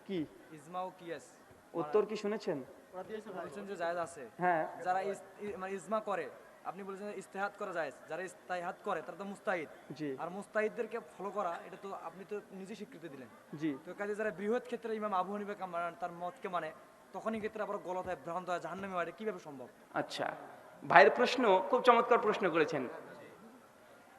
কি ইজমা ও কিয়াস উত্তর কি শুনেছেন? বলছেন যে জায়েজ আছে। হ্যাঁ, যারা মানে ইজমা করে, আপনি বলেছেন ইজতিহাদ করা জায়েজ, যারা ইজতিহাদ করে তারা তো মুস্তাহিদ। জি আর মুস্তাহিদদেরকে ফলো করা, এটা তো আপনি তো নিজে স্বীকৃতি দিলেন। জি। তো কাজে যারা বৃহৎ ক্ষেত্রে ইমাম আবু হানিফা তার মতকে মানে, তখনই ক্ষেত্রে আবার গলত হয়, ভ্রান্ত হয়, জাহান্নামে হয়, এটা কিভাবে সম্ভব? আচ্ছা, ভাইয়ের প্রশ্ন খুব চমৎকার প্রশ্ন করেছেন।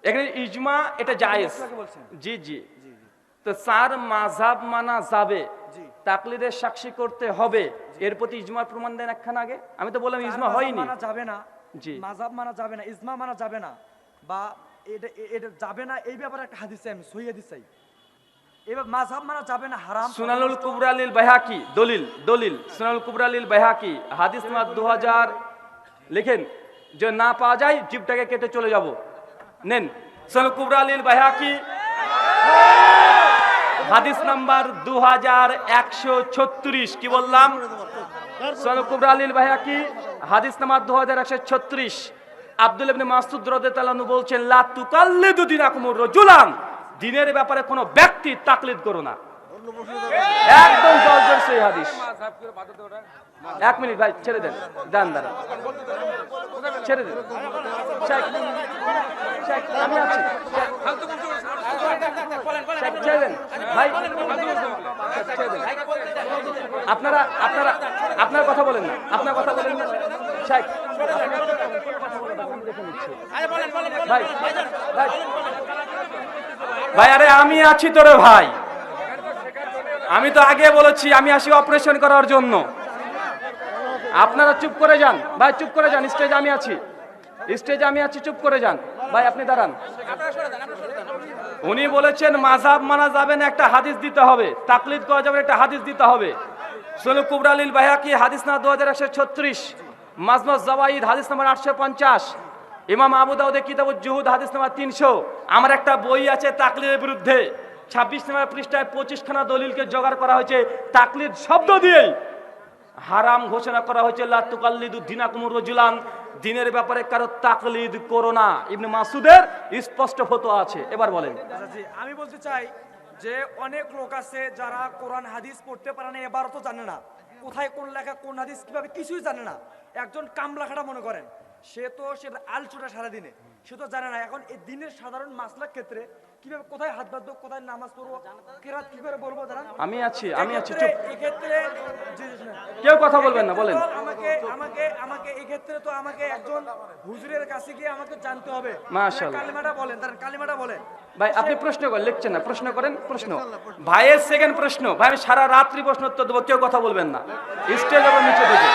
এখানে ইজমা এটা জায়েজ। আপনাকে বলছেন। জি জি। জি জি তো চার মাযহাব মানা যাবে, জি। তাকলিদের সাক্ষী করতে হবে, এর প্রতি ইজমার প্রমাণ দেন একখান আগে। আমি তো বললাম ইজমা মাযহাব হয়নি। মানা যাবে না, জি। মাযহাব মানা যাবে না, ইজমা মানা যাবে না, বা এটা এটা যাবে না, এই ব্যাপারে একটা হাদিস চাই, আমি সহিহ হাদিস চাই। এবার মাযহাব মানা যাবে না, হারাম। সুনানুল কুবরা লিল বাইহাকি, দলিল দলিল সুনানুল কুবরা লিল বাইহাকি হাদিস নাম্বার 2000 লিখেন। যে না পাওয়া যায় জিভটাকে কেটে চলে যাব। নেন সুনানুল কুবরা লিল বাইহাকি হাদিস নাম্বার 2136। কি বললাম? সুনানুল কুবরা লিল বাইহাকি হাদিস নাম্বার 2136। আব্দুল ইবনে মাসউদ রাদিয়াল্লাহু আনহু বলছেন, লা তুকাল্লিদু দিনাকুমুর রাজুলান, দিনের ব্যাপারে কোনো ব্যক্তি তাকলিদ করো না। একদম জলজল সেই হাদিস। এক মিনিট ভাই, ছেড়ে দেন, দান দাঁড়া, ছেড়ে দেন। শেখ, শেখ, আমি আছি। শেখ, ছেড়ে দেন ভাই, ছেড়ে দেন। আপনারা আপনারা আপনার কথা বলেন না, আপনার কথা বলেন না শেখ। ভাই ভাই ভাই, আরে আমি আছি তোরে ভাই, আমি তো আগে বলেছি আমি আসি অপারেশন করার জন্য। আপনারা চুপ করে যান ভাই, চুপ করে যান। স্টেজে আমি আছি, স্টেজে আমি আছি, চুপ করে যান ভাই। আপনি দাঁড়ান। উনি বলেছেন মাযহাব মানা যাবে না, একটা হাদিস দিতে হবে। তাকলিদ করা যাবে, একটা হাদিস দিতে হবে। সুনানুল কুবরা লিল বাইহাকি হাদিস নাম্বার 2136, মাজমুজ জাওয়াইদ হাদিস নাম্বার 850, ইমাম আবু দাউদের কিতাবুজ জুহুদ হাদিস নাম্বার 300। আমার একটা বই আছে তাকলিদের বিরুদ্ধে, 26 নম্বর পৃষ্ঠায় 25 খানা দলিলকে জোগাড় করা হয়েছে তাকলিদ শব্দ দিয়েই। হারাম ঘোষণা করা হয়েছে, লা তুকাল্লিদু দিনাকুমুর রাজুলান, দিনের ব্যাপারে কারো তাকলিদ করো না। ইবনে মাসউদের স্পষ্ট ফতোয়া আছে। এবার বলেন। আচ্ছা জি, আমি বলতে চাই যে অনেক লোক আছে যারা কোরআন হাদিস পড়তে পারে না, এবারও তো জানে না কোথায় কোন লেখা, কোন হাদিস কিভাবে, কিছুই জানে না। একজন কামলাখাটা মনে করেন, সে আলচুটা সারাদিনে, সে তো জানে না এখন এই দিনের সাধারণ মাসলার ক্ষেত্রে কিভাবে কোথায় হাত বাঁধবো, কোথায় নামাজ পড়বো, কেরাত কি করে বলবো, জানেন? আমি আছি, আমি আছি, চুপ। এক্ষেত্রে জি জি শুনেন। কেউ কথা বলবেন না, বলেন। আমাকে আমাকে আমাকে এক্ষেত্রে তো আমাকে একজন হুজুরের কাছে গিয়ে আমাকে জানতে হবে। মাশাআল্লাহ। কালিমাটা বলেন, তার কালিমাটা বলেন। ভাই আপনি প্রশ্ন করেন, লিখছেন না, প্রশ্ন করেন। প্রশ্ন ভাইয়ের সেকেন্ড প্রশ্ন। ভাই আমি সারা রাত্রি প্রশ্ন উত্তর দেবো, কেউ কথা বলবেন না, স্টেজ আবার নিচে থেকে।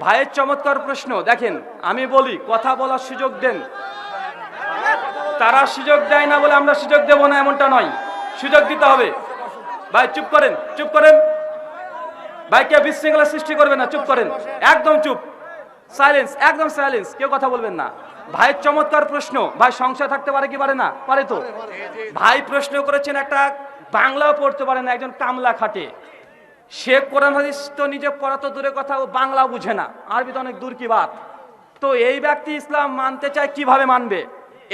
ভাইয়ের চমৎকার প্রশ্ন। দেখেন আমি বলি, কথা বলার সুযোগ দেন। তারা সুযোগ দেয় না বলে আমরা সুযোগ দেব না এমনটা নয়, সুযোগ দিতে হবে। ভাই চুপ করেন, চুপ করেন ভাই, কেউ বিশৃঙ্খলা সৃষ্টি করবে না, চুপ করেন, একদম চুপ, সাইলেন্স, একদম সাইলেন্স, কেউ কথা বলবেন না। ভাইয়ের চমৎকার প্রশ্ন। ভাই সংশয় থাকতে পারে কি পারে না? পারে তো। ভাই প্রশ্ন করেছেন, একটা বাংলাও পড়তে পারে না, একজন কামলা খাটে, সে কোরআন হাদিস তো নিজে পড়া তো দূরের কথা, ও বাংলা বুঝে না, আরবি তো অনেক দূর কি বাত। তো এই ব্যক্তি ইসলাম মানতে চায়, কিভাবে মানবে?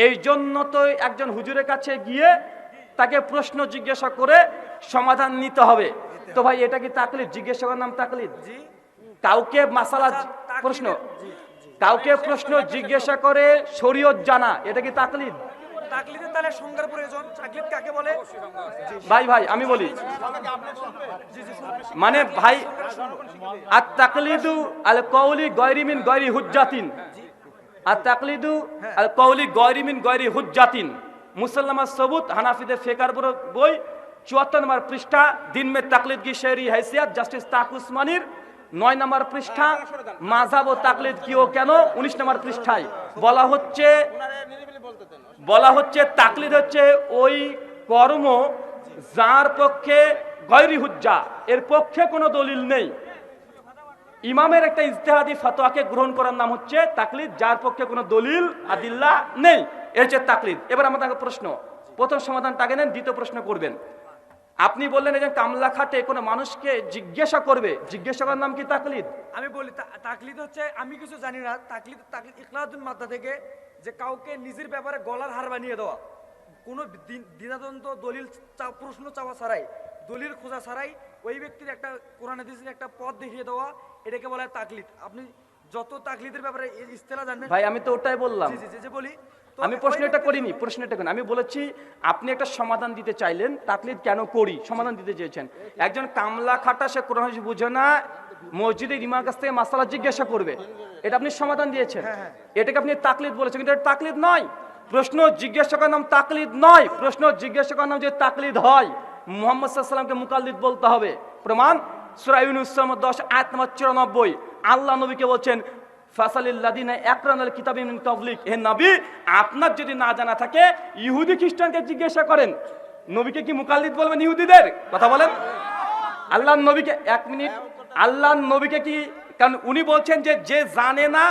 এই জন্য তো একজন হুজুরের কাছে গিয়ে তাকে প্রশ্ন জিজ্ঞাসা করে সমাধান নিতে হবে। তো ভাই এটা কি তাকলিদ? জিজ্ঞাসা করার নাম তাকলিদ? কাউকে মাসালা প্রশ্ন, কাউকে প্রশ্ন জিজ্ঞাসা করে শরীয়ত জানা, এটা কি তাকলিদ? তাকলিদের তাহলে সংজ্ঞার প্রয়োজন, তাকলিদ কাকে বলে? ভাই ভাই আমি বলি, মানে ভাই আত তাকলিদু আল কওলি গায়রি মিন গায়রি হুজ্জাতিন, আত তাকলিদু আল কওলি গায়রি মিন গায়রি হুজ্জাতিন, মুসাল্লামা সবুত হানাফিদের ফিকার বই 74 নম্বর পৃষ্ঠা, দিন মে তাকলিদ কি শেরি हैसियत জাস্টিস তাক উসমানীর 9 নম্বর পৃষ্ঠা, মাযহাব ও তাকলিদ কি ও কেন 19 নম্বর পৃষ্ঠায় বলা হচ্ছে তাকলিদ হচ্ছে ওই কর্ম যার পক্ষে গায়রি হুজ্জা, এর পক্ষে কোনো দলিল নেই। ইমামের একটা ইজতিহাদি ফতোয়াকে গ্রহণ করার নাম হচ্ছে তাকলিদ, যার পক্ষে কোনো দলিল আদিল্লা নেই, এর হচ্ছে তাকলিদ। এবার আমাদের প্রশ্ন, প্রথম সমাধান টাকে নেন, দ্বিতীয় প্রশ্ন করবেন। আপনি বললেন একজন কামলা খাটে কোনো মানুষকে জিজ্ঞাসা করবে, জিজ্ঞাসা করার নাম কি তাকলিদ? আমি বলি তাকলিদ হচ্ছে, আমি কিছু জানি না, তাকলিদ ইখলাদুল মাদ্দা থেকে, যে কাউকে নিজের ব্যাপারে গলার হার বানিয়ে দেওয়া, কোনো দ্বিধাদ্বন্দ্ব দলিল প্রশ্ন চাওয়া ছাড়াই দলিল খোঁজা ছাড়াই ওই ব্যক্তির একটা কোরআন হাদিসের একটা পথ দেখিয়ে দেওয়া, এটাকে বলা হয় তাকলিদ। আপনি যত তাকলিদের ব্যাপারে ইস্তেলা জানবেন। ভাই আমি তো ওটাই বললাম, জি জি জি জি, বলি তো আমি প্রশ্নটা করিনি, প্রশ্নটা করিনি, আমি বলেছি আপনি একটা সমাধান দিতে চাইলেন, তাকলিদ কেন করি সমাধান দিতে চেয়েছেন। একজন কামলা খাটা, সে কোরআন হাদিস বুঝে না, মসজিদের ইমামের কাছ থেকে মাসালা জিজ্ঞাসা করবে, এটা আপনি সমাধান দিয়েছেন, এটাকে আপনি তাকলিদ বলেছেন, কিন্তু এটা তাকলিদ নয়। প্রশ্ন জিজ্ঞাসা করার নাম তাকলিদ নয়, প্রশ্ন জিজ্ঞাসা করার নাম যে তাকলিদ হয়, মুহাম্মদ সাল্লাল্লাহু আলাইহি ওয়াসাল্লামকে মুকাল্লিদ বলতে হবে। প্রমাণ সূরা ইউনূস 10 আয়াত নম্বর 94, আল্লাহ নবীকে বলছেন ফাসালিল্লাযিনা ইয়াকরাউনাল কিতাবা মিন ক্বাবলিক, হে নবী আপনার যদি না জানা থাকে ইহুদি খ্রিস্টানকে জিজ্ঞাসা করেন। নবীকে কি মুকাল্লিদ বলবেন ইহুদিদের? কথা বলেন। আল্লাহর নবীকে, এক মিনিট, আল্লাহর নবীকে কি, কারণ উনি বলছেন যে যে জানে না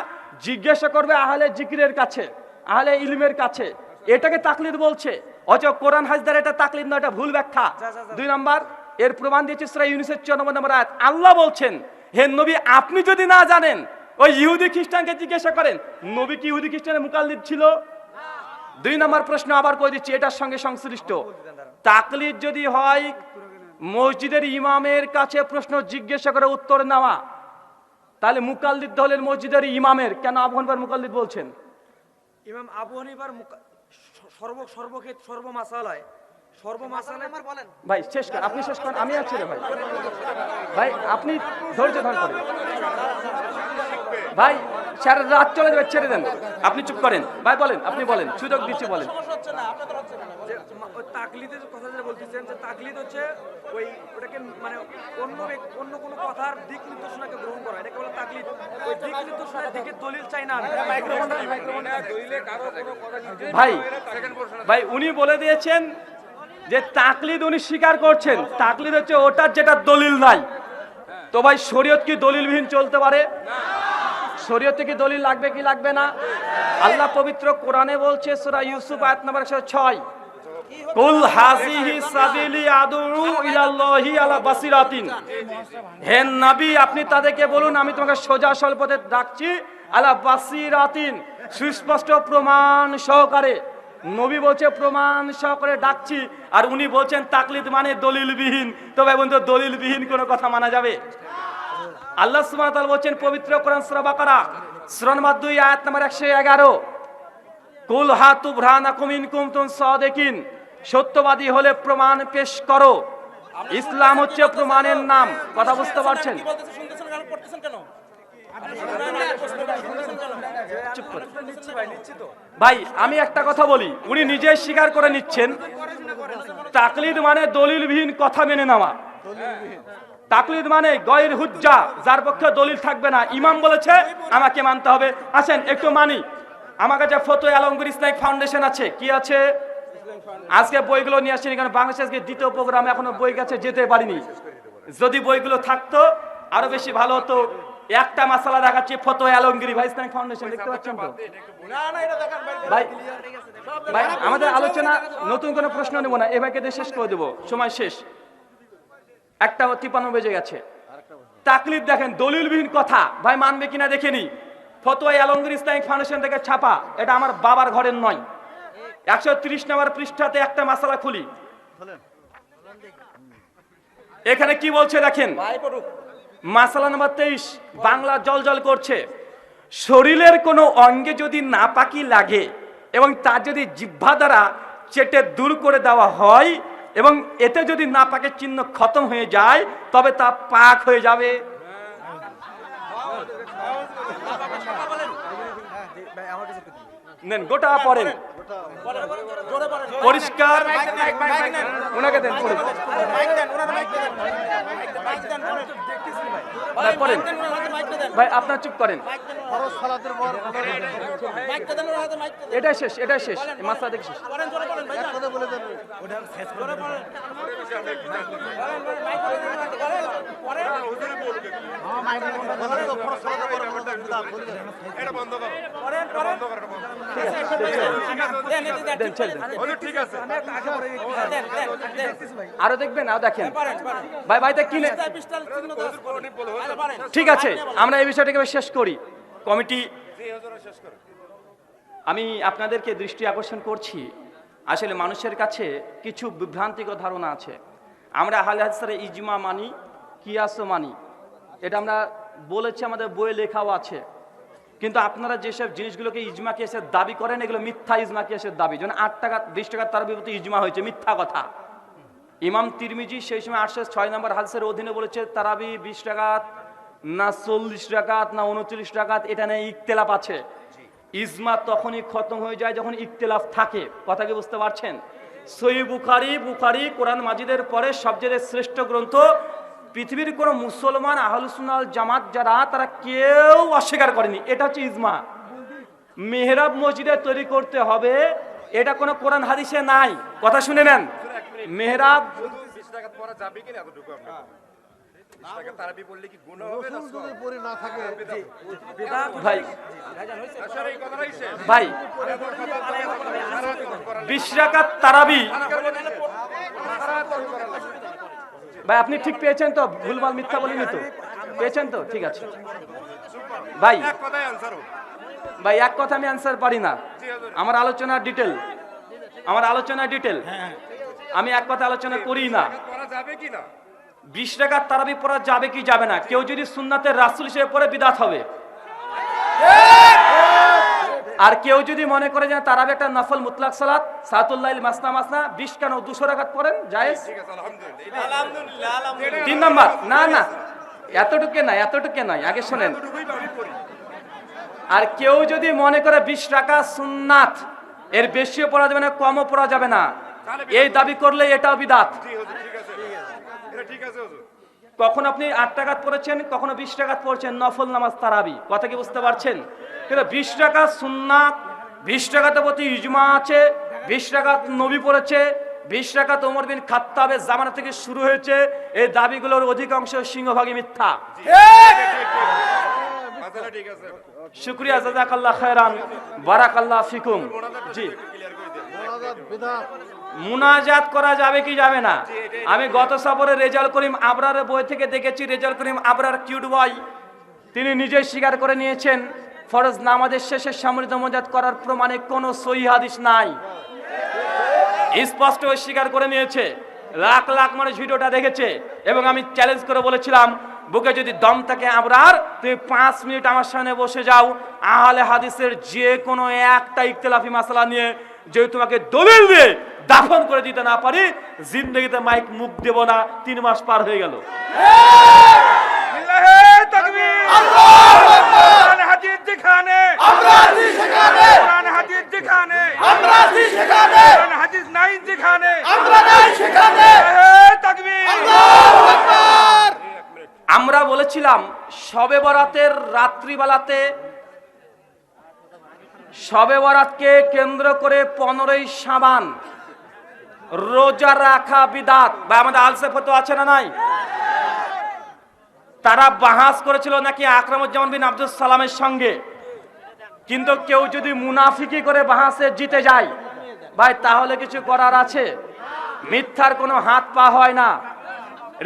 জিজ্ঞাসা করবে আহলে জিকিরের কাছে, আহলে ইলমের কাছে, এটাকে তাকলিদ বলছে। অথচ কোরআন হাদিস দ্বারা এটা তাকলিদ নয়, এটা ভুল ব্যাখ্যা। 2 নাম্বার, এর প্রমাণ দিয়েছে সূরা ইউনূসের 94 নম্বর আয়াত। আল্লাহ বলছেন হে নবী আপনি যদি না জানেন ওই ইহুদি খ্রিস্টানকে জিজ্ঞাসা করেন। নবী কি ইহুদি খ্রিস্টানের মুকাল্লিদ ছিল? 2 নম্বর প্রশ্ন আবার কই দিচ্ছি, এটার সঙ্গে সংশ্লিষ্ট। তাকলিদ যদি হয় মসজিদের ইমামের কাছে প্রশ্ন জিজ্ঞাসা করে উত্তর নেওয়া, তাহলে মুকাল্লিদ হলেন মসজিদের ইমামের। কেন আবু হানিফার মুকাল্লিদ বলছেন? ইমাম আবু হানিফার সর্বমাসালায় বলেন। ভাই শেষ করেন, আপনি শেষ করেন, আমি আছি রে ভাই। ভাই আপনি ধৈর্য ধারণ করেন ভাই, সারা রাত চলে যাবে, ছেড়ে দেন, আপনি চুপ করেন ভাই, বলেন, আপনি বলেন, সুযোগ দিচ্ছি, বলেন। যে ওই তাকলিদের কথা যেটা বলতেছেন, যে তাকলিদ হচ্ছে ওই ওটাকে মানে অন্য কোনো কথার দিক নির্দেশনাকে গ্রহণ করা, এটাকে বলে তাকলিদ। ওই দিক নির্দেশনার দিকে দলিল চাই না। ভাই ভাই উনি বলে দিয়েছেন যে তাকলিদ উনি স্বীকার করছেন, তাকলিদ হচ্ছে ওটার যেটা দলিল নাই। তো ভাই শরীয়ত কি দলিলবিহীন চলতে পারে? শরীয়তে কি দলিল লাগবে কি লাগবে না? আল্লাহ পবিত্র কোরআনে বলছে সূরা ইউসুফ আয়াত নম্বর 106, কুল হাযিহি সাবিলি আদউ ইলাল্লাহি আলা বাসিরাতিন, হে নবী আপনি তাদেরকে বলুন আমি তোমাকে সোজা সরল পথে ডাকছি, আলা বাসিরাতিন, সুস্পষ্ট প্রমাণ সহকারে। নবী বলছে প্রমাণ সহকারে ডাকছি, আর উনি বলছেন তাকলিদ মানে দলিলবিহীন। তবে বন্ধু দলিলবিহীন কোনো কথা মানা যাবে? আল্লাহ সুবহানাহু ওয়া তাআলা বলছেন পবিত্র কোরআন সূরা বাকারা সূরা নম্বর 2 আয়াত নম্বর 111, কুল হাতু বুরহানাকুম ইন কুনতুম সাদিকিন, সত্যবাদী হলে প্রমাণ পেশ করো। ইসলাম হচ্ছে প্রমাণের নাম। কথা বুঝতে পারছেন? ভাই আমি একটা কথা বলি, উনি নিজে স্বীকার করে নিচ্ছেন তাকলিদ মানে দলিলবিহীন কথা মেনে নেওয়া। তাকলিদ মানে গয়র হুজ্জা, যার পক্ষে দলিল থাকবে না, ইমাম বলেছে আমাকে মানতে হবে। আসেন একটু মানি। আমার কাছে ফতোয়া আলমগীর ইসলামিক ফাউন্ডেশন আছে, কি আছে? আজকে বইগুলো নিয়ে আসেনি, কারণ বাংলাদেশে আজকে দ্বিতীয় প্রোগ্রামে এখনো বই কাছে যেতে পারিনি। যদি বইগুলো থাকতো আরো বেশি ভালো হতো। একটা মাসালা দেখাচ্ছি, ফতোয়া আলমগীর ভাই ইসলামিক ফাউন্ডেশন, দেখতে পাচ্ছেন তো ভাই? ভাই আমাদের আলোচনা নতুন কোনো প্রশ্ন নেব না, এ ভাইকে দিয়ে শেষ করে দেবো, সময় শেষ। 1:53 বেজে গেছে। তাকলিদ দেখেন দলিলবিহীন কথা, ভাই মানবে কিনা দেখে নি। ফতোয়া আলমগীর ইসলামিক ফাউন্ডেশন থেকে ছাপা, এটা আমার বাবার ঘরের নয়। 130 নম্বর পৃষ্ঠাতে একটা মাসালা খুলি, এখানে কি বলছে দেখেন। মাসালা নম্বর 23, বাংলা জল করছে। শরীরের কোনো অঙ্গে যদি নাপাকি লাগে এবং তা যদি জিহ্বা দ্বারা চেটে দূর করে দেওয়া হয় এবং এতে যদি নাপাকের চিহ্ন খতম হয়ে যায় তবে তা পাক হয়ে যাবে। নেন গোটা পড়েন, পরিষ্কার ওনাকে দেন পড়েন। পড়েন ভাই, আপনার চুপ করেন। এটাই শেষ, এটাই শেষ, মাসলা দেখে শেষ। আরো দেখবেন, আরো দেখেন ভাই, ভাইটা কিনে ঠিক আছে। আমরা এই বিষয়টাকে শেষ করি। কমিটি, আমি আপনাদেরকে দৃষ্টি আকর্ষণ করছি, আসলে মানুষের কাছে কিছু বিভ্রান্তিকর ধারণা আছে। আমরা আহলে হাদিসের ইজমা মানি, কিয়াসও মানি, এটা আমরা বলেছি, আমাদের বইয়ে লেখাও আছে। কিন্তু আপনারা যেসব জিনিসগুলোকে ইজমা কিয়াসের দাবি করেন, এগুলো মিথ্যা ইজমা কিয়াসের দাবি। যেমন 8 টাকা 20 টাকার তারাবির প্রতি ইজমা হয়েছে, মিথ্যা কথা। ইমাম তিরমিজি সেই সময় 806 নম্বর হাদিসের অধীনে বলেছে তারাবি 20 রাকাত না 40 রাকাত না 29 রাকাত, এটা নিয়ে ইখতিলাফ আছে। ইজমা তখনই খতম হয়ে যায় যখন ইখতিলাফ থাকে। কথা কি বুঝতে পারছেন? সহিহ বুখারী কোরআন মাজিদের পরে সবচেয়ে শ্রেষ্ঠ গ্রন্থ। পৃথিবীর কোন মুসলমান আহলুস সুন্নাহ ওয়াল জামাত যারা, তারা কেউ অস্বীকার করেনি। এটা হচ্ছে ইজমা। মেহরাব মসজিদে তৈরি করতে হবে, এটা কোনো কোরআন হাদিসে নাই। কথা শুনে নেন। মেহরাব ভাই ভাই 20 রাকাত তারাবি ভাই, আপনি ঠিক পেয়েছেন তো? ভুলভাল মিথ্যা বলিনি তো? পেয়েছেন তো? ঠিক আছে ভাই। ভাই এক কথা আমি অ্যান্সার পারি না। আমার আলোচনা ডিটেল, আমি এক কথা আলোচনা করি না। 20 রাকাত তারাবি পড়া যাবে কি যাবে না? কেউ যদি সুন্নাতের রাসূল হিসেবে পড়ে বিদআত হবে। আর কেউ যদি মনে করে যে তারাবি একটা নফল মুতলাক সালাত, সালাতুল লাইল মাসনা মাসনা, 20 কেন 200 রাকাত পড়েন, জায়েজ। 3 নাম্বার, না এতটুকু নয়, আগে শুনেন। আর কেউ যদি মনে করে 20 রাকাত সুন্নাত, এর বেশিও পড়া যাবে না, কমও পড়া যাবে না, এই দাবি করলে এটাও বিদআত। কখন আপনি 8 রাকাত পড়েছেন, কখনো 20 রাকাত পড়ছেন, নফল নামাজ তারাবি। কথা কি বুঝতে পারছেন? কিন্তু 20 রাকাত সুন্নাত, 20 রাকাতের প্রতি ইজমা আছে, 20 রাকাত নবী পড়েছে, 20 রাকাত ওমর বিন খাত্তাবের জামানা থেকে শুরু হয়েছে। এই দাবিগুলোর অধিকাংশ সিংহভাগই মিথ্যা। শুকরিয়া, জাযাকাল্লাহ খায়রান, বারাকাল্লাহ ফিকুম। জি, মুনাজাত করা যাবে কি যাবে না? আমি গত সফরে রেজাউল করিম আবরারের বই থেকে দেখেছি, রেজাউল করিম আবরার কিউট বয়, তিনি নিজেই স্বীকার করে নিয়েছেন ফরজ নামাজের শেষে সামরিত মুনাজাত করার প্রমাণে কোনো সহিহ হাদিস নাই। স্পষ্ট স্বীকার করে নিয়েছে, লাখ লাখ মানুষ ভিডিওটা দেখেছে। এবং আমি চ্যালেঞ্জ করে বলেছিলাম, বুকে যদি দম থাকে আবরার, তুমি 5 মিনিট আমার সামনে বসে যাও, আহলে হাদিসের যে কোনো একটা ইখতিলাফি মাসলা নিয়ে যদি তোমাকে দলিল দিয়ে দাফন করে দিতে না পারি, জিন্দেগিতে মাইক মুখ দেব না। 3 মাস পার হয়ে গেল। আমরা বলেছিলাম শবে বরাতের রাত্রিবেলাতে, শবে বরাতকে কেন্দ্র করে 15ই শাবান রোজা রাখা বিদআত। বা আমাদের আলসে ফতোয়া আছে না নাই? তারা বাহাস করেছিল নাকি আকরামুজ্জামান বিন আব্দুল সালামের সঙ্গে। কিন্তু কেউ যদি মুনাফিকি করে বাহাসে জিতে যায়, ভাই তাহলে কিছু করার আছে? মিথ্যার কোনো হাত পা হয় না।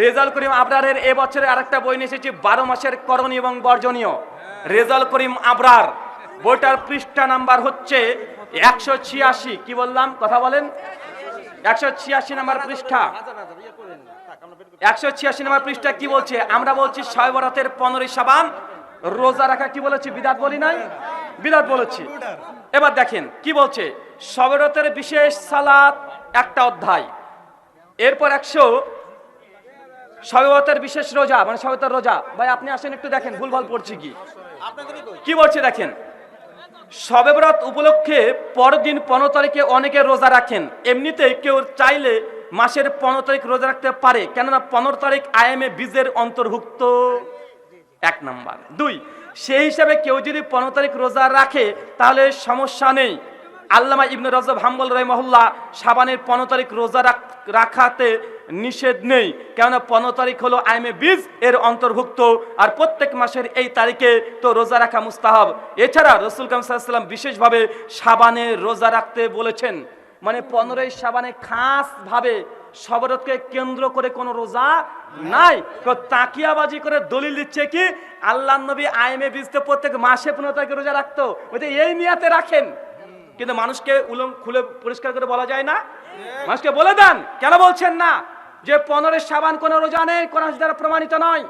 রেজাউল করিম আবরারের এবছরে আরেকটা বই নিয়ে এসেছি, 12 মাসের করণীয় এবং বর্জনীয়। রেজাউল করিম আবরার বইটার পৃষ্ঠা নাম্বার হচ্ছে 186। কি বললাম? কথা বলেন। 186 নাম্বার পৃষ্ঠা। 186 নাম্বার পৃষ্ঠা কি বলছে? আমরা বলছি শবে বরাতের 15ই শাবান রোজা রাখা কি বলেছি? বিদআত বলি নাই? বিদআত বলেছি। এবার দেখেন কি বলছে। শবে বরাতের বিশেষ সালাত একটা অধ্যায়, এরপর 100 শবে বরাতের বিশেষ রোজা, মানে শবে বরাতের রোজা। ভাই আপনি আসেন একটু দেখেন ভুলভাল পড়ছি কি। কি বলছে দেখেন, শবে বরাত উপলক্ষে পরের দিন 15 তারিখে অনেকে রোজা রাখেন। এমনিতেই কেউ চাইলে মাসের 15 তারিখ রোজা রাখতে পারে, কেননা 15 তারিখ আইএমএ বীজের অন্তর্ভুক্ত। 1 নাম্বার। 2, সেই হিসাবে কেউ যদি 15 তারিখ রোজা রাখে তাহলে সমস্যা নেই। আল্লামা ইবনে রজব হাম্বল রাহিমাহুল্লাহ শাবানের 15 তারিখ রোজা রাখাতে নিষেধ নেই, কেননা 15 তারিখ হলো আইএমএ বীজ এর অন্তর্ভুক্ত। আর প্রত্যেক মাসের এই তারিখে তো রোজা রাখা মুস্তাহাব। এছাড়া রাসূল কারীম সাল্লাল্লাহু আলাইহি ওয়াসাল্লাম বিশেষভাবে শাবানে রোজা রাখতে বলেছেন। মানে 15ই শাবানে খাস ভাবে শবে বরাতকে কেন্দ্র করে কোনো রোজা নাই। তাকিয়াবাজি করে দলিল দিচ্ছে কি আল্লাহর নবী আইএমএ বীজতে প্রত্যেক মাসে 15 তারিখে রোজা রাখতো, ওইটা এই নিয়াতে রাখেন। কিন্তু মানুষকে খুলে পরিষ্কার করে বলা যায় না? মানুষকে বলে দেন, কেন বলছেন না? যে 15 শাবান কোন রোজা নেই, কোরআন দ্বারা প্রমাণিত নয়।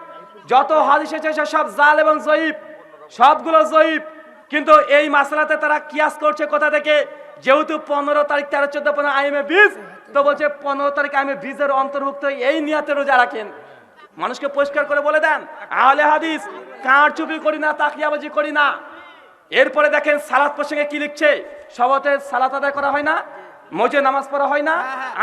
যত হাদিস এসেছে সব জাল এবং জয়ীফ, সবগুলো জয়ীফ। কিন্তু এই মাসলাতে তারা কিয়াস করছে কোথা থেকে? যেহেতু 15 তারিখ 13, 14, 15 আইএমএ 20, তো বলছে 15 তারিখ আইএমএ 20 এর অন্তর্ভুক্ত এই নিয়াতে রোজা রাখেন। মানুষকে পরিষ্কার করে বলে দেন, আহলে হাদিস কারচুপি করি না, তাকিয়াবাজি করি না। এরপরে দেখেন সালাত প্রসঙ্গে কি লিখছে, সবতে সালাত আদায় করা হয় না, মসজিদে নামাজ পড়া হয় না।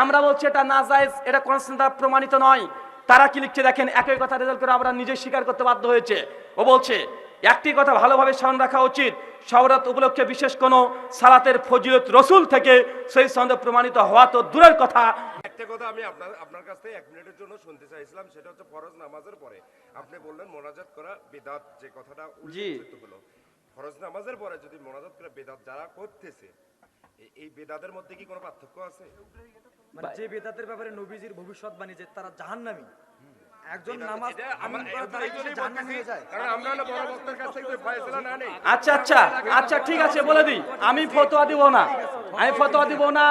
আমরা বলছি এটা নাজায়েজ, এটা কোন দ্বারা প্রমাণিত নয়। তারা কি লিখছে দেখেন, একই কথা রেজাল্ট করে আমরা নিজে স্বীকার করতে বাধ্য হয়েছে। ও বলছে একটি কথা ভালোভাবে স্মরণ রাখা উচিত, শবরাত উপলক্ষে বিশেষ কোনো সালাতের ফজিলত রসুল থেকে সেই সন্দেহ প্রমাণিত হওয়া তো দূরের কথা। একটা কথা আমি আপনার কাছ থেকে 1 মিনিটের জন্য শুনতে চাইছিলাম, সেটা হচ্ছে ফরজ নামাজের পরে আপনি বললেন মোনাজাত করা বিদআত, যে কথাটা উল্লেখ হলো, ফরজ নামাজের পরে যদি মোনাজাত করে বিদআত যারা করতেছে, এই বিদআতের মধ্যে কি কোনো পার্থক্য আছে? মানে যে বেদাতের ব্যাপারে নবীজির ভবিষ্যৎবাণী যে তারা জাহান্নামী, একজন নামাজ জাহান্নামী হয়ে যায়। কারণ আমরা হলো বড় বক্তার কাছ থেকে ফয়সালা না নেই। আচ্ছা আচ্ছা আচ্ছা, ঠিক আছে, বলে দিই। আমি ফতোয়া দিব না, আমি ফতোয়া দিব না।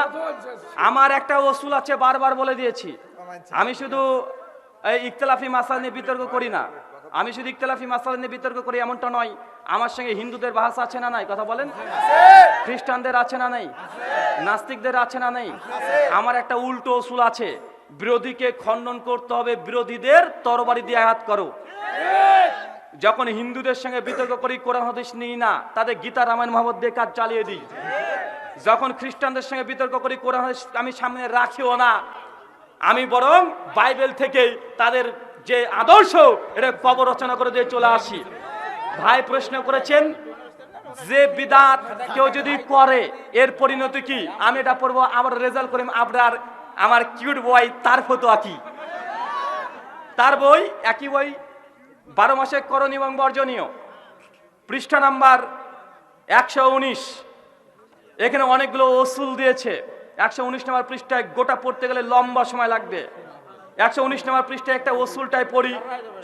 আমার একটা ওসুল আছে, বারবার বলে দিয়েছি। আমি শুধু এই ইখতিলাফি মাসালা নিয়ে বিতর্ক করি না। আমি শুধু ইখতিলাফি মাসালা নিয়ে বিতর্ক করি এমনটা নয়। আমার সঙ্গে হিন্দুদের বাহাস আছে না নাই, কথা বলেন? খ্রিস্টানদের আছে না নাই, নাস্তিকদের আছে না নাই। আমার একটা উল্টো ওসুল আছে, বিরোধীকে খণ্ডন করতে হবে, বিরোধীদের তরবারি দিয়ে আঘাত করো। যখন হিন্দুদের সঙ্গে বিতর্ক করি, কোরআন হাদিস নিই না, তাদের গীতা রামায়ণ মহাভারত দিয়ে কাজ চালিয়ে দিই। যখন খ্রিস্টানদের সঙ্গে বিতর্ক করি, কোরআন হাদিস আমি সামনে রাখিও না। আমি বরং বাইবেল থেকে তাদের যে আদর্শ, এটা কবর রচনা করে দিয়ে চলে আসি। ভাই প্রশ্ন করেছেন যে বিদআত কেউ যদি করে এর পরিণতি কি? আমি এটা পড়বো, আমার রেজাল্ট করিম আবরার, আমার কিউট বয়, তার ফতোয়া কি? তার বই, একই বই, 12 মাসে করণীয় এবং বর্জনীয়, পৃষ্ঠা নাম্বার 119। এখানে অনেকগুলো ওসুল দিয়েছে। 119 নম্বর পৃষ্ঠায় গোটা পড়তে গেলে লম্বা সময় লাগবে। 119 নম্বর পৃষ্ঠায় একটা ওসুলটাই পড়ি,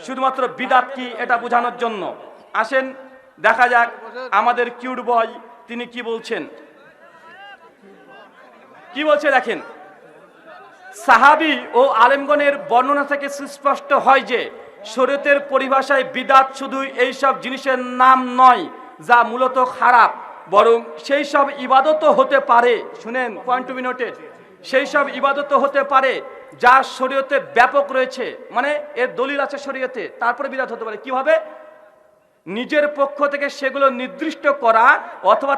শুধুমাত্র বিদআত কি এটা বোঝানোর জন্য। আসেন দেখা যাক আমাদের কিউট বয় তিনি কি বলছেন। কি বলছে দেখেন, সাহাবী ও আলেমগণের বর্ণনা থেকে সুস্পষ্ট হয় যে শরীয়তের পরিভাষায় বিদআত শুধু এই সব জিনিসের নাম নয় যা মূলত খারাপ, বরং সেই সব ইবাদতও হতে পারে। শুনেন, পয়েন্ট টু বি নোটেড, সেই সব ইবাদতও হতে পারে যা শরীয়তে ব্যাপক রয়েছে, মানে এর দলিল আছে শরীয়তে, তারপরে বিদআত হতে পারে। কিভাবে? নিজের পক্ষ থেকে সেগুলো নির্দিষ্ট করা অথবা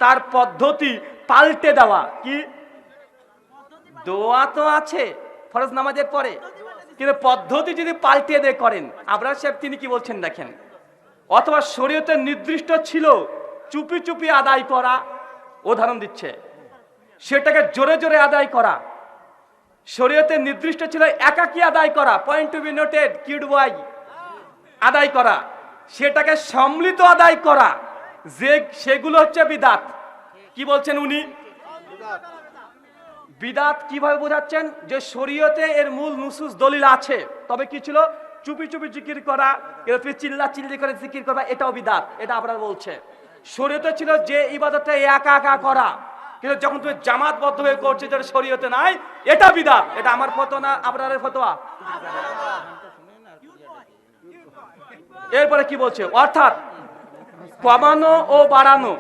তার পদ্ধতি পাল্টে দেওয়া। কি? দোয়া তো আছে ফরজ নামাজের পরে, কিন্তু পদ্ধতি যদি পাল্টে দিয়ে করেন, আবরার সাহেব তিনি কি বলছেন দেখেন। অথবা শরীয়তে নির্দিষ্ট ছিল চুপি চুপি আদায় করা, উদাহরণ দিচ্ছে, সেটাকে জোরে জোরে আদায় করা। শরীয়তে নির্দিষ্ট ছিল একাকী আদায় করা, point to be noted, cute boy, আদায় করা, সেটাকে সম্মিলিত আদায় করা, যে সেগুলো হচ্ছে বিদআত। কি বলছেন উনি? বিদআত কিভাবে বোঝাচ্ছেন? যে শরীয়তে এর মূল নুসুস দলিল আছে, তবে কি ছিল? চুপি চুপি জিকির করা, চিল্লা চিল্লি করে জিকির করা, এটাও বিদআত। এটা আপনারা বলছে শরীয়তে ছিল যে ইবাদতটা একা একা করা, কিন্তু যখন তুমি জামাতবদ্ধ হয়ে করছো যেটা শরীয়তে নাই, এটা বিদআত। এটা আমার ফতোয়া না, আপনাদের ফতোয়া। এরপরে কি বলছে? অর্থাৎ কমানো ও বাড়ানো,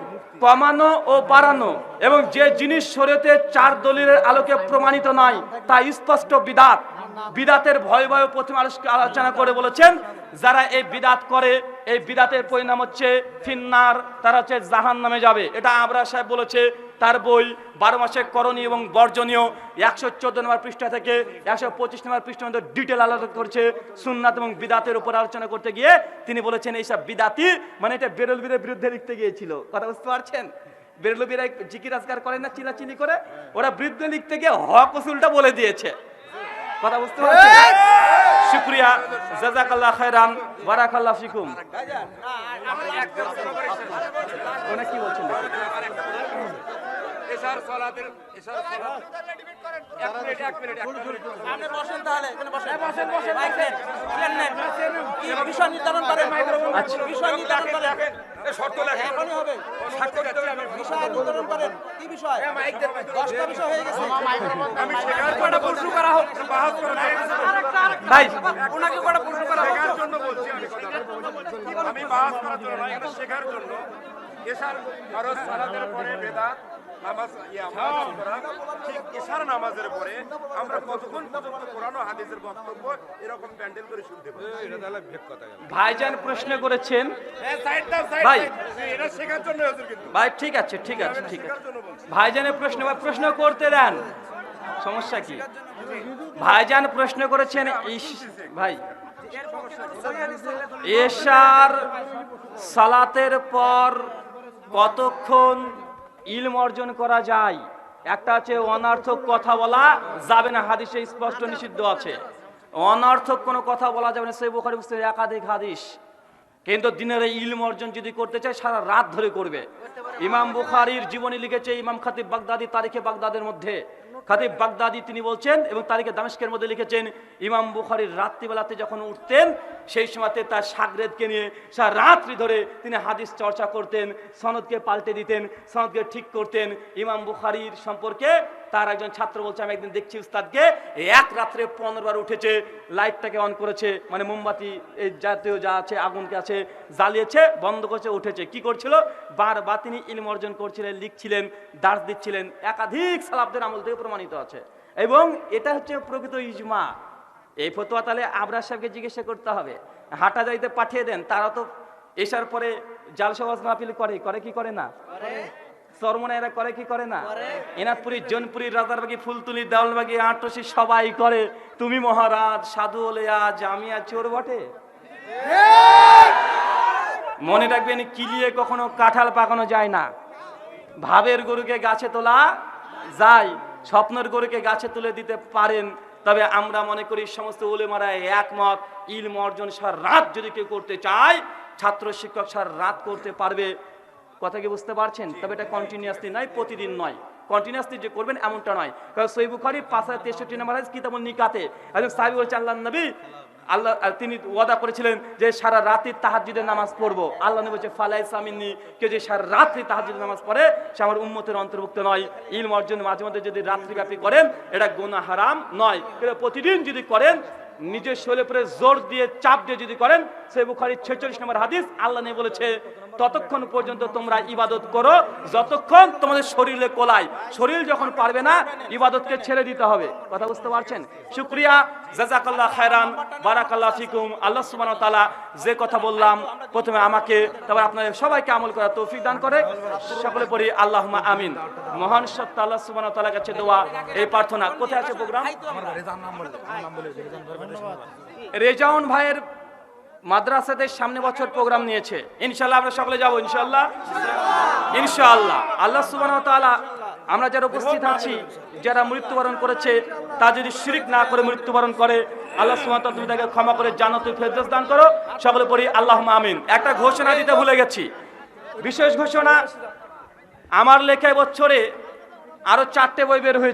কমানো ও বাড়ানো, এবং যে জিনিস শরীয়তে 4 দলিলের আলোকে প্রমাণিত নয় তা স্পষ্ট বিদআত। বিদআতের ভয় ভয় প্রথম আলোচনা করে বলেছেন, যারা এই বিদআত করে এই বিদআতের পরিণাম হচ্ছে ফিন্নার, তারা হচ্ছে জাহান্নামে যাবে। এটা আবরার সাহেব বলেছে তার বই 12 মাসে করণীয় এবং বর্জনীয়, 114 নম্বর পৃষ্ঠা থেকে 125 নম্বর পৃষ্ঠার মধ্যে ডিটেল আলোচনা করছে সুন্নাত এবং বিদআতের উপর আলোচনা করতে গিয়ে তিনি বলেছেন এইসব বিদআতি, মানে এটা বেরলভীর বিরুদ্ধে লিখতে গিয়েছিল। কথা বুঝতে পারছেন? বেরলভীরা জিকির আজকার করে না, চিলাচিলি করে, ওরা বিরুদ্ধে লিখতে গিয়ে হক উসুলটা বলে দিয়েছে। কথা বুঝতে পারছেন? শুকরিয়া, জাযাকাল্লাহ খায়রান, বারাকাল্লাহু ফিকুম। ওনা কি বলছেন? এশার সালাতের এশার সালাত এক মিনিট আপনি বসেন তাহলে এখানে বসেন মাইক নেন প্লেন নেন কি বিষয় নির্ধারণ করেন বিষয় নির্ধারণ করেন শর্ত লেখেন এখনই হবে বিষয় নির্ধারণ করেন কি বিষয় মাইক দেন 10টা বিষয় হয়ে গেছে আমি শেখার কয়টা প্রশ্ন করা হোক বাহাত করা ভাই ওনাকে কয়টা প্রশ্ন করা শেখার জন্য বলছি আমি কথাটা আমি বাহাত করার জন্য না এটা শেখার জন্য এশার ফরজ সালাতের পরে বেদাত নামাজ মুনাজাত করা ঠিক এশার নামাজের পরে আমরা কতক্ষণ পর্যন্ত কোরআন ও হাদিসের বক্তব্য এরকম প্যান্ডেল করে শুনতে পারি এটা তাহলে ভেক কথা গেল ভাইজান প্রশ্ন করেছেন সাইড দাও সাইড ভাই। এটা শেখার জন্য হুজুর কিন্তু ভাই ঠিক আছে ঠিক আছে ঠিক আছে শেখার জন্য বলছি ভাইজানের প্রশ্ন ভাই প্রশ্ন করতে দেন সমস্যা কি ভাইজান প্রশ্ন করেছেন ভাই এশার সালাতের পর কতক্ষণ ইলম অর্জন করা যায় একটা আছে অনর্থক কথা বলা যাবে না, হাদিসে স্পষ্ট নিষিদ্ধ আছে অনর্থক কোনো কথা বলা যাবে না, সহিহ বুখারী মুসলিমের একাধিক হাদিস। কিন্তু দিনের এই ইলম অর্জন যদি করতে চায় সারা রাত ধরে করবে। ইমাম বুখারীর জীবনী লিখেছে ইমাম খাতিব বাগদাদি তারিখে বাগদাদের মধ্যে, খাতিব বাগদাদি তিনি বলছেন এবং তারিখে দামেস্কের মধ্যে লিখেছেন ইমাম বুখারীর রাত্রিবেলাতে যখন উঠতেন সেই সময়তে তার শাগরেদকে নিয়ে সারা রাত্রি ধরে তিনি হাদিস চর্চা করতেন, সনদকে পাল্টে দিতেন, সনদকে ঠিক করতেন। ইমাম বুখারীর সম্পর্কে তার একজন ছাত্র বলছে আমি একদিন দেখছি উস্তাদকে এক রাত্রে 15 বার উঠেছে, লাইটটাকে অন করেছে, মানে মোমবাতি এই জাতীয় যা আছে আগুনকে আছে জ্বালিয়েছে, বন্ধ করেছে, উঠেছে। কি করছিল? বারবার তিনি ইলম অর্জন করছিলেন, লিখছিলেন, দার্স দিচ্ছিলেন। একাধিক সালাফদের আমল থেকে প্রমাণিত আছে এবং এটা হচ্ছে প্রকৃত ইজমা। এই ফতোয়া তাহলে আবরার সাহেবকে জিজ্ঞাসা করতে হবে। হাটা যাইতে পাঠিয়ে দেন, তারা তো এসার পরে জালসা ওয়াজ মাহফিল করে কি করে না? চরমনা এরা করে কি করে না? এনাদপুরি, জনপুরি, রাজারবাগি, ফুলতুলি, দেওয়ালবাগি, আটরশি সবাই করে। তুমি মহারাজ, সাধু ওলিয়া, জামিয়া চোর বটে। মনে রাখবেন কিলিয়ে কখনো কাঁঠাল পাকানো যায় না। ভাবের গরুকে গাছে তোলা যায়, স্বপ্নের গরুকে গাছে তুলে দিতে পারেন। তবে আমরা মনে করি সমস্ত উলেমারা একমত, ইলম অর্জন সারা রাত যদি কেউ করতে চায়, ছাত্র শিক্ষক সারা রাত করতে পারবে। কথা কি বুঝতে পারছেন? তবে এটা কন্টিনিউয়াসলি নয়, প্রতিদিন নয়। কন্টিনিউয়াসলি যে করবেন এমনটা নয়। কারণ সহিহ বুখারী 5063 নম্বর হাদিস কিতাবুন নিকাতে একজন সাহাবী বলছেন আল্লাহর নবী তিনি ওয়াদা করেছিলেন যে সারা রাত্রি তাহাজ্জুদের নামাজ পড়বো। আল্লাহ নবী বলেছে ফালাইসা মিন্নি, কেউ যে সারা রাত্রি তাহাজ্জুদের নামাজ পড়ে সে আমার উম্মতের অন্তর্ভুক্ত নয়। ইলম অর্জন মাঝে মধ্যে যদি রাত্রিব্যাপী করেন এটা গুনাহ হারাম নয়, কিন্তু প্রতিদিন যদি করেন, নিজের শরীরের উপরে জোর দিয়ে চাপ দিয়ে যদি করেন, সহিহ বুখারীর 46 নম্বর হাদিস, আল্লাহ নবী বলেছে ততক্ষণ পর্যন্ত তোমরা ইবাদত করো যতক্ষণ তোমাদের শরীরে কোলায়। শরীর যখন পারবে না ইবাদতকে ছেড়ে দিতে হবে। কথা বুঝতে পারছেন? শুকরিয়া, জাযাকাল্লাহ খায়রান, বারাকাল্লাহ ফিকুম। আল্লাহ সুবহানাহু ওয়া তাআলা যে কথা বললাম প্রথমে আমাকে, তারপর আপনাদের সবাইকে আমল করার তৌফিক দান করে। সকলে পড়ি আল্লাহুম্মা আমিন। মহান সত্তা আল্লাহ সুবহানাহু ওয়া তাআলার কাছে দোয়া, এই প্রার্থনা। কোথায় আছে প্রোগ্রাম? রেজাউন ভাইয়ের মাদ্রাসাদের সামনে বছর প্রোগ্রাম নিয়েছে, ইনশাআল্লাহ আমরা সকলে যাব ইনশাআল্লাহ। ইনশাআল্লাহ আল্লাহ সুবহানাহু ওয়া তাআলা আমরা যারা উপস্থিত আছি, যারা মৃত্যুবরণ করেছে, তা যদি শিরক না করে মৃত্যুবরণ করে, আল্লাহ সুবহানাহু ওয়া তাআলা তুমি তাকে ক্ষমা করে জান্নাতুল ফেরদৌস দান করো। সকলে পড়ি আল্লাহুম্মা আমিন। একটা ঘোষণা দিতে ভুলে গেছি, বিশেষ ঘোষণা। আমার লেখা বছরে আরো 4টে বই বের হয়েছে।